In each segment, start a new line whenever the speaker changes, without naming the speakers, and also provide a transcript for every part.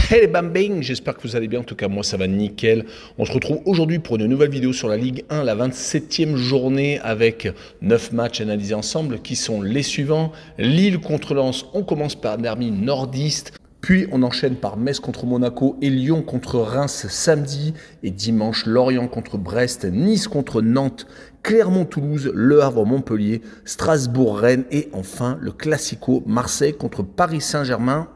Hey les bambing, j'espère que vous allez bien, en tout cas moi ça va nickel. On se retrouve aujourd'hui pour une nouvelle vidéo sur la Ligue 1, la 27e journée avec 9 matchs analysés ensemble qui sont les suivants. Lille contre Lens, on commence par un derby nordiste. Puis on enchaîne par Metz contre Monaco et Lyon contre Reims samedi. Et dimanche, Lorient contre Brest, Nice contre Nantes, Clermont-Toulouse, Le Havre-Montpellier, Strasbourg-Rennes et enfin le Classico Marseille contre Paris Saint-Germain.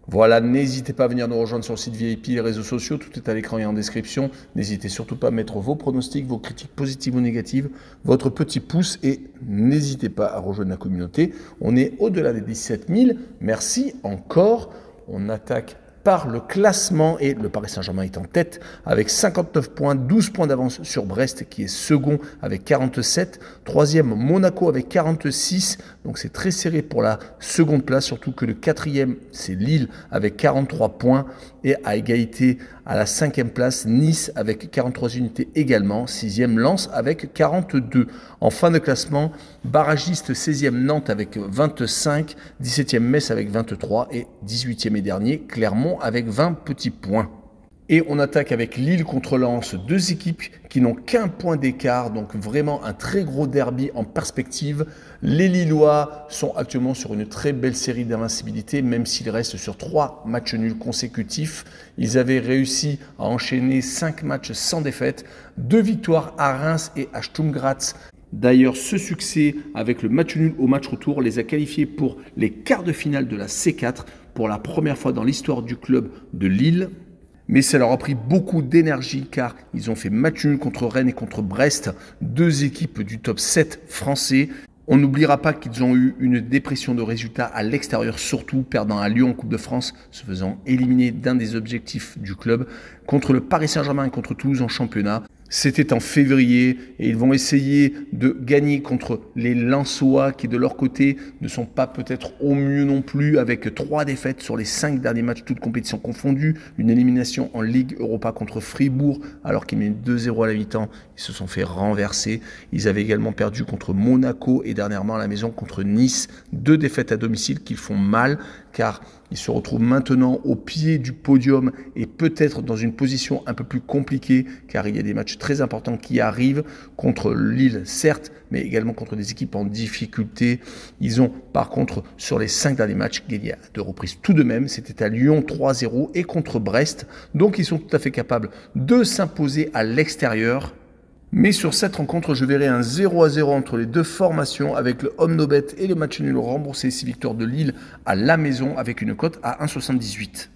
Voilà, n'hésitez pas à venir nous rejoindre sur le site VIP, les réseaux sociaux, tout est à l'écran et en description. N'hésitez surtout pas à mettre vos pronostics, vos critiques positives ou négatives, votre petit pouce et n'hésitez pas à rejoindre la communauté. On est au-delà des 17 000, merci encore. On attaque par le classement et le Paris Saint-Germain est en tête avec 59 points, 12 points d'avance sur Brest qui est second avec 47, troisième Monaco avec 46, donc c'est très serré pour la seconde place, surtout que le quatrième c'est Lille avec 43 points et à égalité à la cinquième place Nice avec 43 unités également, sixième Lens avec 42. En fin de classement, barragiste 16e Nantes avec 25, 17e Metz avec 23 et 18e et dernier Clermont avec 20 petits points. Et on attaque avec Lille contre Lens, deux équipes qui n'ont qu'un point d'écart, donc vraiment un très gros derby en perspective. Les Lillois sont actuellement sur une très belle série d'invincibilité, même s'ils restent sur 3 matchs nuls consécutifs. Ils avaient réussi à enchaîner 5 matchs sans défaite, 2 victoires à Reims et à Sturm Graz. D'ailleurs, ce succès avec le match nul au match retour les a qualifiés pour les quarts de finale de la C4 pour la première fois dans l'histoire du club de Lille. Mais ça leur a pris beaucoup d'énergie car ils ont fait match nul contre Rennes et contre Brest, deux équipes du top 7 français. On n'oubliera pas qu'ils ont eu une dépression de résultats à l'extérieur, surtout perdant à Lyon en Coupe de France, se faisant éliminer d'un des objectifs du club, contre le Paris Saint-Germain et contre Toulouse en championnat. C'était en février et ils vont essayer de gagner contre les Lensois qui de leur côté ne sont pas peut-être au mieux non plus avec 3 défaites sur les 5 derniers matchs, toutes compétitions confondues. Une élimination en Ligue Europa contre Fribourg alors qu'ils menaient 2-0 à la mi-temps. Ils se sont fait renverser. Ils avaient également perdu contre Monaco et dernièrement à la maison contre Nice. 2 défaites à domicile qui font mal car ils se retrouvent maintenant au pied du podium et peut-être dans une position un peu plus compliquée car il y a des matchs très importants qui arrivent contre Lille certes, mais également contre des équipes en difficulté. Ils ont par contre sur les 5 derniers matchs gagné à 2 reprises tout de même. C'était à Lyon 3-0 et contre Brest. Donc ils sont tout à fait capables de s'imposer à l'extérieur. Mais sur cette rencontre, je verrai un 0-0 entre les deux formations avec le home no bet et le match nul remboursé 6 victoires de Lille à la maison avec une cote à 1,78.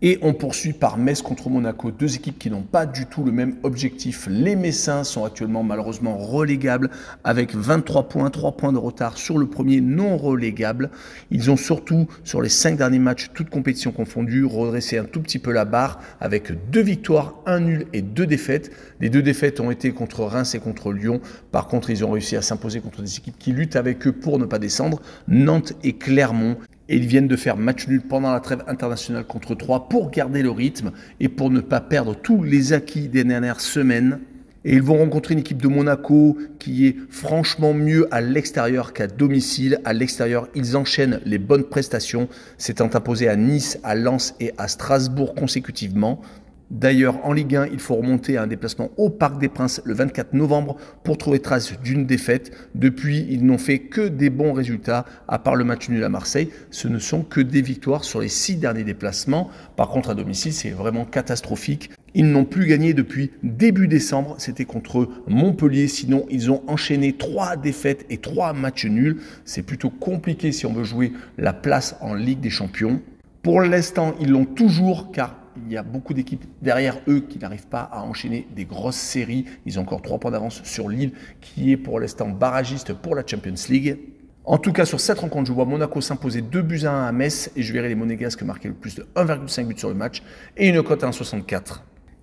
Et on poursuit par Metz contre Monaco, deux équipes qui n'ont pas du tout le même objectif. Les Messins sont actuellement malheureusement relégables avec 23 points, 3 points de retard sur le premier non relégable. Ils ont surtout, sur les 5 derniers matchs, toutes compétitions confondues, redressé un tout petit peu la barre avec 2 victoires, 1 nul et 2 défaites. Les 2 défaites ont été contre Reims et contre Lyon. Par contre, ils ont réussi à s'imposer contre des équipes qui luttent avec eux pour ne pas descendre, Nantes et Clermont. Et ils viennent de faire match nul pendant la trêve internationale contre 3 pour garder le rythme et pour ne pas perdre tous les acquis des dernières semaines. Et ils vont rencontrer une équipe de Monaco qui est franchement mieux à l'extérieur qu'à domicile. À l'extérieur, ils enchaînent les bonnes prestations, s'étant imposés à Nice, à Lens et à Strasbourg consécutivement. D'ailleurs, en Ligue 1, il faut remonter à un déplacement au Parc des Princes le 24 novembre pour trouver trace d'une défaite. Depuis, ils n'ont fait que des bons résultats, à part le match nul à Marseille. Ce ne sont que des victoires sur les 6 derniers déplacements. Par contre, à domicile, c'est vraiment catastrophique. Ils n'ont plus gagné depuis début décembre. C'était contre Montpellier. Sinon, ils ont enchaîné 3 défaites et 3 matchs nuls. C'est plutôt compliqué si on veut jouer la place en Ligue des Champions. Pour l'instant, ils l'ont toujours car il y a beaucoup d'équipes derrière eux qui n'arrivent pas à enchaîner des grosses séries. Ils ont encore 3 points d'avance sur Lille, qui est pour l'instant barragiste pour la Champions League. En tout cas, sur cette rencontre, je vois Monaco s'imposer 2-1 à Metz et je verrai les Monégasques marquer le plus de 1,5 but sur le match et une cote à 1,64.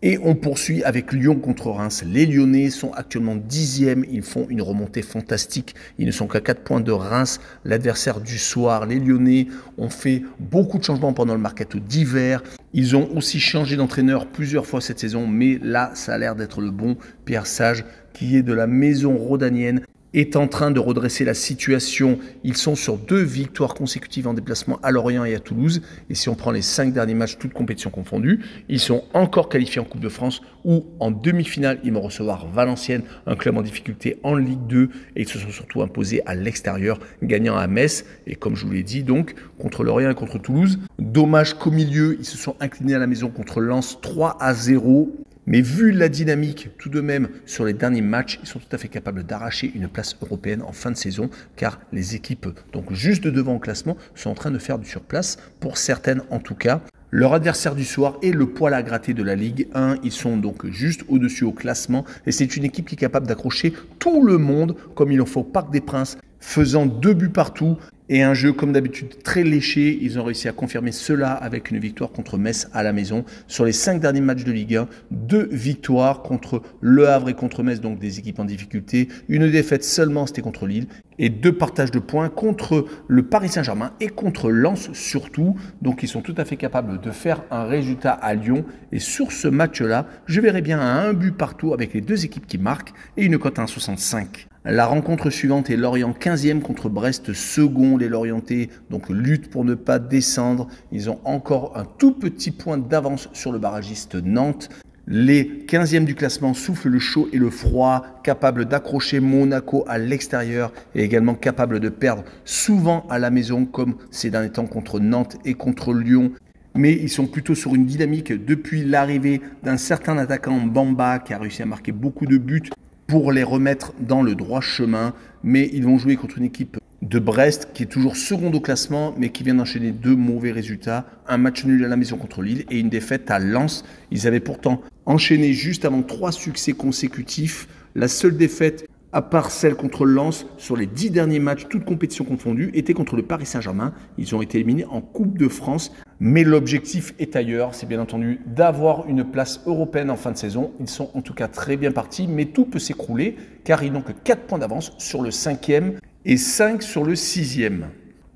Et on poursuit avec Lyon contre Reims. Les Lyonnais sont actuellement 10e. Ils font une remontée fantastique. Ils ne sont qu'à 4 points de Reims, l'adversaire du soir. Les Lyonnais ont fait beaucoup de changements pendant le mercato d'hiver. Ils ont aussi changé d'entraîneur plusieurs fois cette saison. Mais là, ça a l'air d'être le bon Pierre Sage qui est de la maison rhodanienne. est en train de redresser la situation. Ils sont sur 2 victoires consécutives en déplacement à Lorient et à Toulouse. Et si on prend les 5 derniers matchs, toutes compétitions confondues, ils sont encore qualifiés en Coupe de France où en demi-finale, ils vont recevoir Valenciennes, un club en difficulté en Ligue 2. Et ils se sont surtout imposés à l'extérieur, gagnant à Metz. Et comme je vous l'ai dit, donc, contre Lorient et contre Toulouse. Dommage qu'au milieu, ils se sont inclinés à la maison contre Lens 3-0. Mais vu la dynamique tout de même sur les derniers matchs, ils sont tout à fait capables d'arracher une place européenne en fin de saison car les équipes donc juste devant au classement sont en train de faire du surplace, pour certaines en tout cas. Leur adversaire du soir est le poil à gratter de la Ligue 1. Ils sont donc juste au-dessus au classement et c'est une équipe qui est capable d'accrocher tout le monde comme il en faut au Parc des Princes, faisant 2 buts partout. Et un jeu comme d'habitude très léché, ils ont réussi à confirmer cela avec une victoire contre Metz à la maison. Sur les 5 derniers matchs de Ligue 1, 2 victoires contre Le Havre et contre Metz, donc des équipes en difficulté. Une défaite seulement, c'était contre Lille. Et 2 partages de points contre le Paris Saint-Germain et contre Lens surtout. Donc ils sont tout à fait capables de faire un résultat à Lyon. Et sur ce match-là, je verrai bien un but partout avec les 2 équipes qui marquent et une cote à 1,65. La rencontre suivante est Lorient 15e contre Brest second. Les Lorientais donc luttent pour ne pas descendre. Ils ont encore un tout petit point d'avance sur le barragiste Nantes. Les 15e du classement soufflent le chaud et le froid, capables d'accrocher Monaco à l'extérieur et également capables de perdre souvent à la maison comme ces derniers temps contre Nantes et contre Lyon. Mais ils sont plutôt sur une dynamique depuis l'arrivée d'un certain attaquant Bamba qui a réussi à marquer beaucoup de buts pour les remettre dans le droit chemin. Mais ils vont jouer contre une équipe de Brest qui est toujours seconde au classement mais qui vient d'enchaîner 2 mauvais résultats. Un match nul à la maison contre Lille et une défaite à Lens. Ils avaient pourtant enchaîné juste avant 3 succès consécutifs. La seule défaite, à part celle contre Lens, sur les 10 derniers matchs, toutes compétitions confondues, était contre le Paris Saint-Germain. Ils ont été éliminés en Coupe de France. Mais l'objectif est ailleurs, c'est bien entendu d'avoir une place européenne en fin de saison. Ils sont en tout cas très bien partis, mais tout peut s'écrouler car ils n'ont que 4 points d'avance sur le 5e et 5 sur le 6e.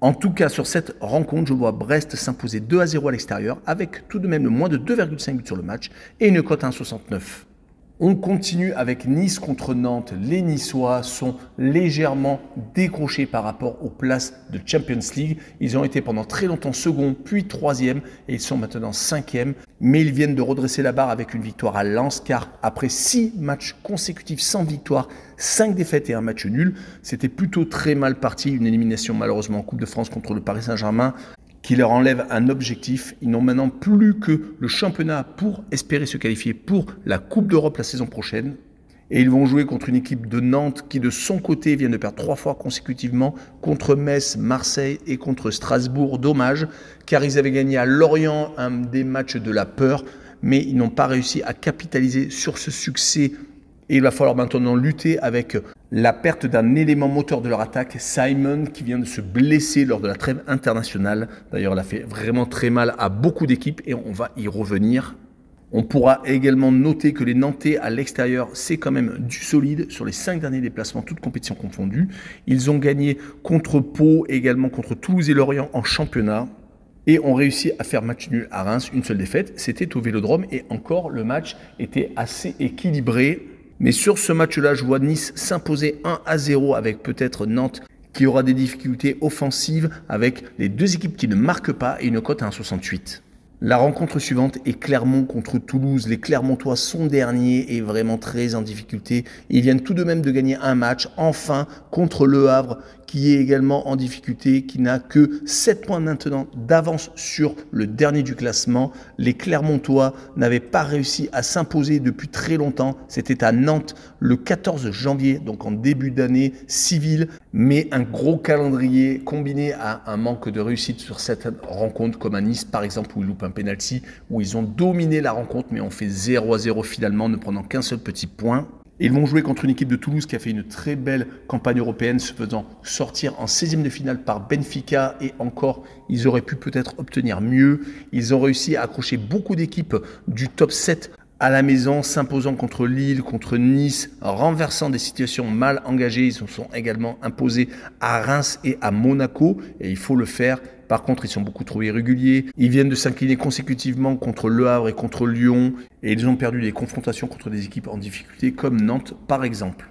En tout cas, sur cette rencontre, je vois Brest s'imposer 2-0 à l'extérieur avec tout de même le moins de 2,5 buts sur le match et une cote à 1,69. On continue avec Nice contre Nantes. Les Niçois sont légèrement décrochés par rapport aux places de Champions League. Ils ont été pendant très longtemps second, puis 3e et ils sont maintenant 5e. Mais ils viennent de redresser la barre avec une victoire à Lens car après 6 matchs consécutifs sans victoire, 5 défaites et un match nul, c'était plutôt très mal parti. Une élimination malheureusement en Coupe de France contre le Paris Saint-Germain qui leur enlève un objectif. Ils n'ont maintenant plus que le championnat pour espérer se qualifier pour la Coupe d'Europe la saison prochaine. Et ils vont jouer contre une équipe de Nantes qui, de son côté, vient de perdre 3 fois consécutivement contre Metz, Marseille et contre Strasbourg. Dommage, car ils avaient gagné à Lorient un des matchs de la peur, mais ils n'ont pas réussi à capitaliser sur ce succès. Et il va falloir maintenant lutter avec la perte d'un élément moteur de leur attaque, Simon, qui vient de se blesser lors de la trêve internationale. D'ailleurs, elle a fait vraiment très mal à beaucoup d'équipes et on va y revenir. On pourra également noter que les Nantais à l'extérieur, c'est quand même du solide sur les 5 derniers déplacements, toutes compétitions confondues. Ils ont gagné contre Pau et également contre Toulouse et Lorient en championnat. Et ont réussi à faire match nul à Reims, une seule défaite, c'était au Vélodrome. Et encore, le match était assez équilibré. Mais sur ce match-là, je vois Nice s'imposer 1-0 avec peut-être Nantes qui aura des difficultés offensives avec les 2 équipes qui ne marquent pas et une cote à 1,68. La rencontre suivante est Clermont contre Toulouse. Les Clermontois sont derniers et vraiment très en difficulté. Ils viennent tout de même de gagner un match, enfin, contre Le Havre, qui est également en difficulté, qui n'a que 7 points maintenant d'avance sur le dernier du classement. Les Clermontois n'avaient pas réussi à s'imposer depuis très longtemps. C'était à Nantes le 14 janvier, donc en début d'année civile. Mais un gros calendrier combiné à un manque de réussite sur cette rencontre, comme à Nice par exemple, où ils loupent un penalty, où ils ont dominé la rencontre, mais ont fait 0-0 finalement, ne prenant qu'un seul petit point. Ils vont jouer contre une équipe de Toulouse qui a fait une très belle campagne européenne, se faisant sortir en 16e de finale par Benfica. Et encore, ils auraient pu peut-être obtenir mieux. Ils ont réussi à accrocher beaucoup d'équipes du top 7 à la maison, s'imposant contre Lille, contre Nice, renversant des situations mal engagées. Ils se sont également imposés à Reims et à Monaco. Et il faut le faire. Par contre, ils sont beaucoup trop irréguliers. Ils viennent de s'incliner consécutivement contre Le Havre et contre Lyon. Et ils ont perdu des confrontations contre des équipes en difficulté comme Nantes par exemple.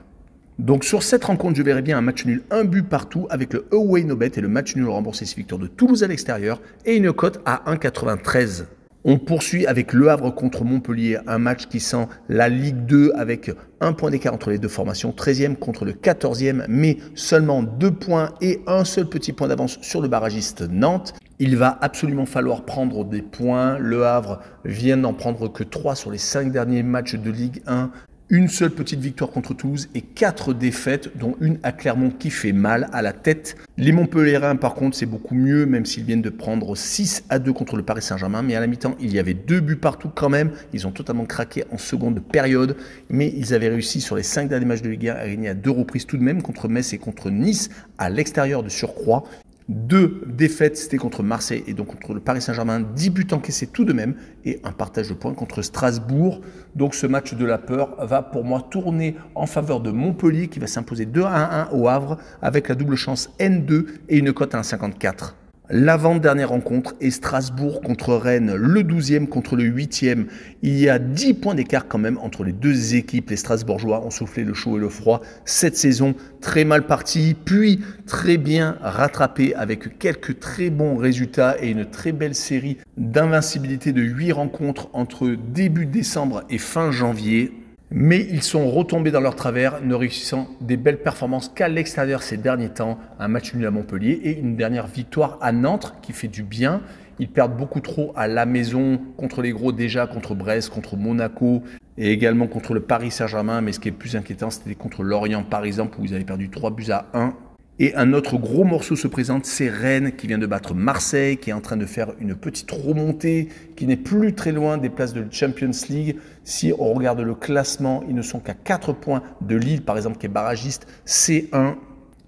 Donc sur cette rencontre, je verrai bien un match nul, un but partout avec le away no bet et le match nul remboursé ses victoires de Toulouse à l'extérieur et une cote à 1,93. On poursuit avec Le Havre contre Montpellier, un match qui sent la Ligue 2 avec un point d'écart entre les deux formations, 13e contre le 14e, mais seulement 2 points et un seul petit point d'avance sur le barragiste Nantes. Il va absolument falloir prendre des points. Le Havre vient d'en prendre que 3 sur les 5 derniers matchs de Ligue 1. Une seule petite victoire contre Toulouse et 4 défaites, dont une à Clermont qui fait mal à la tête. Les Montpelliérains, par contre, c'est beaucoup mieux, même s'ils viennent de prendre 6-2 contre le Paris Saint-Germain. Mais à la mi-temps, il y avait 2 buts partout quand même. Ils ont totalement craqué en seconde période. Mais ils avaient réussi sur les 5 derniers matchs de Ligue 1 à gagner à 2 reprises tout de même contre Metz et contre Nice à l'extérieur de surcroît. 2 défaites, c'était contre Marseille et donc contre le Paris Saint-Germain, 10 buts encaissés tout de même et un partage de points contre Strasbourg. Donc ce match de la peur va pour moi tourner en faveur de Montpellier qui va s'imposer 2-1 au Havre avec la double chance N2 et une cote à 1,54. L'avant-dernière rencontre est Strasbourg contre Rennes, le 12e contre le 8e. Il y a 10 points d'écart quand même entre les deux équipes. Les Strasbourgeois ont soufflé le chaud et le froid cette saison, très mal partis, puis très bien rattrapés avec quelques très bons résultats et une très belle série d'invincibilité de 8 rencontres entre début décembre et fin janvier. Mais ils sont retombés dans leur travers, ne réussissant des belles performances qu'à l'extérieur ces derniers temps. Un match nul à Montpellier et une dernière victoire à Nantes qui fait du bien. Ils perdent beaucoup trop à la maison contre les gros déjà, contre Brest, contre Monaco et également contre le Paris Saint-Germain. Mais ce qui est plus inquiétant, c'était contre Lorient par exemple où ils avaient perdu 3-1. Et un autre gros morceau se présente, c'est Rennes qui vient de battre Marseille, qui est en train de faire une petite remontée, qui n'est plus très loin des places de Champions League. Si on regarde le classement, ils ne sont qu'à 4 points de Lille, par exemple, qui est barragiste C1.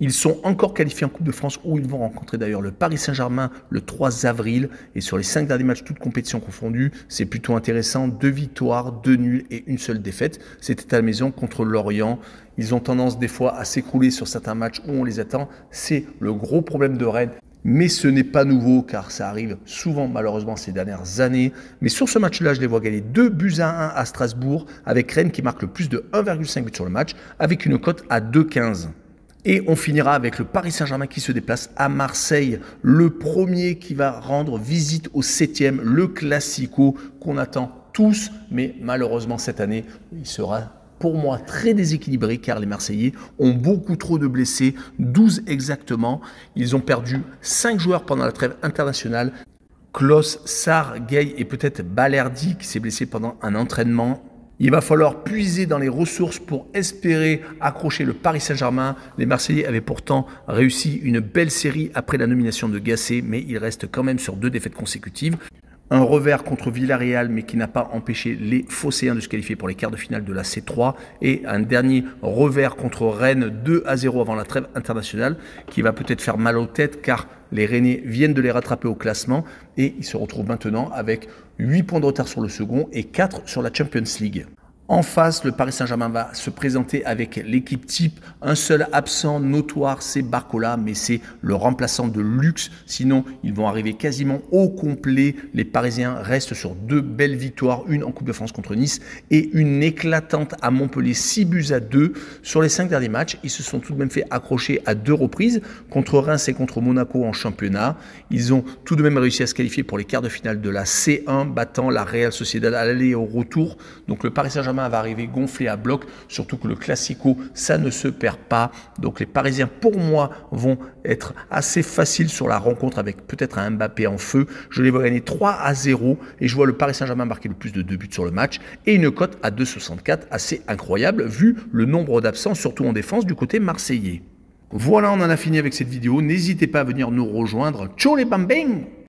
Ils sont encore qualifiés en Coupe de France où ils vont rencontrer d'ailleurs le Paris Saint-Germain le 3 avril. Et sur les 5 derniers matchs, toutes compétitions confondues, c'est plutôt intéressant. 2 victoires, 2 nuls et une seule défaite. C'était à la maison contre Lorient. Ils ont tendance des fois à s'écrouler sur certains matchs où on les attend. C'est le gros problème de Rennes. Mais ce n'est pas nouveau car ça arrive souvent malheureusement ces dernières années. Mais sur ce match-là, je les vois gagner 2-1 à Strasbourg avec Rennes qui marque le plus de 1,5 but sur le match avec une cote à 2,15. Et on finira avec le Paris Saint-Germain qui se déplace à Marseille. Le premier qui va rendre visite au 7e, le Classico qu'on attend tous. Mais malheureusement cette année, il sera pour moi très déséquilibré car les Marseillais ont beaucoup trop de blessés, 12 exactement. Ils ont perdu 5 joueurs pendant la trêve internationale. Klos, Sarr, Gueye et peut-être Balerdi qui s'est blessé pendant un entraînement. Il va falloir puiser dans les ressources pour espérer accrocher le Paris Saint-Germain. Les Marseillais avaient pourtant réussi une belle série après la nomination de Gasset, mais ils restent quand même sur 2 défaites consécutives. Un revers contre Villarreal, mais qui n'a pas empêché les Phocéens de se qualifier pour les quarts de finale de la C3. Et un dernier revers contre Rennes, 2-0 avant la trêve internationale, qui va peut-être faire mal aux têtes, car les Rennais viennent de les rattraper au classement. Et ils se retrouvent maintenant avec 8 points de retard sur le second et 4 sur la Champions League. En face, le Paris Saint-Germain va se présenter avec l'équipe type. Un seul absent notoire, c'est Barcola, mais c'est le remplaçant de luxe. Sinon, ils vont arriver quasiment au complet. Les Parisiens restent sur 2 belles victoires, une en Coupe de France contre Nice et une éclatante à Montpellier, 6-2. Sur les 5 derniers matchs, ils se sont tout de même fait accrocher à 2 reprises, contre Reims et contre Monaco en championnat. Ils ont tout de même réussi à se qualifier pour les quarts de finale de la C1, battant la Real Sociedad à l'aller et au retour. Donc le Paris Saint-Germain va arriver gonflé à bloc, surtout que le Classico, ça ne se perd pas. Donc les Parisiens, pour moi, vont être assez faciles sur la rencontre avec peut-être un Mbappé en feu. Je les vois gagner 3-0 et je vois le Paris Saint-Germain marquer le plus de 2 buts sur le match et une cote à 2,64, assez incroyable vu le nombre d'absents, surtout en défense du côté marseillais. Voilà, on en a fini avec cette vidéo. N'hésitez pas à venir nous rejoindre. Ciao les bambins!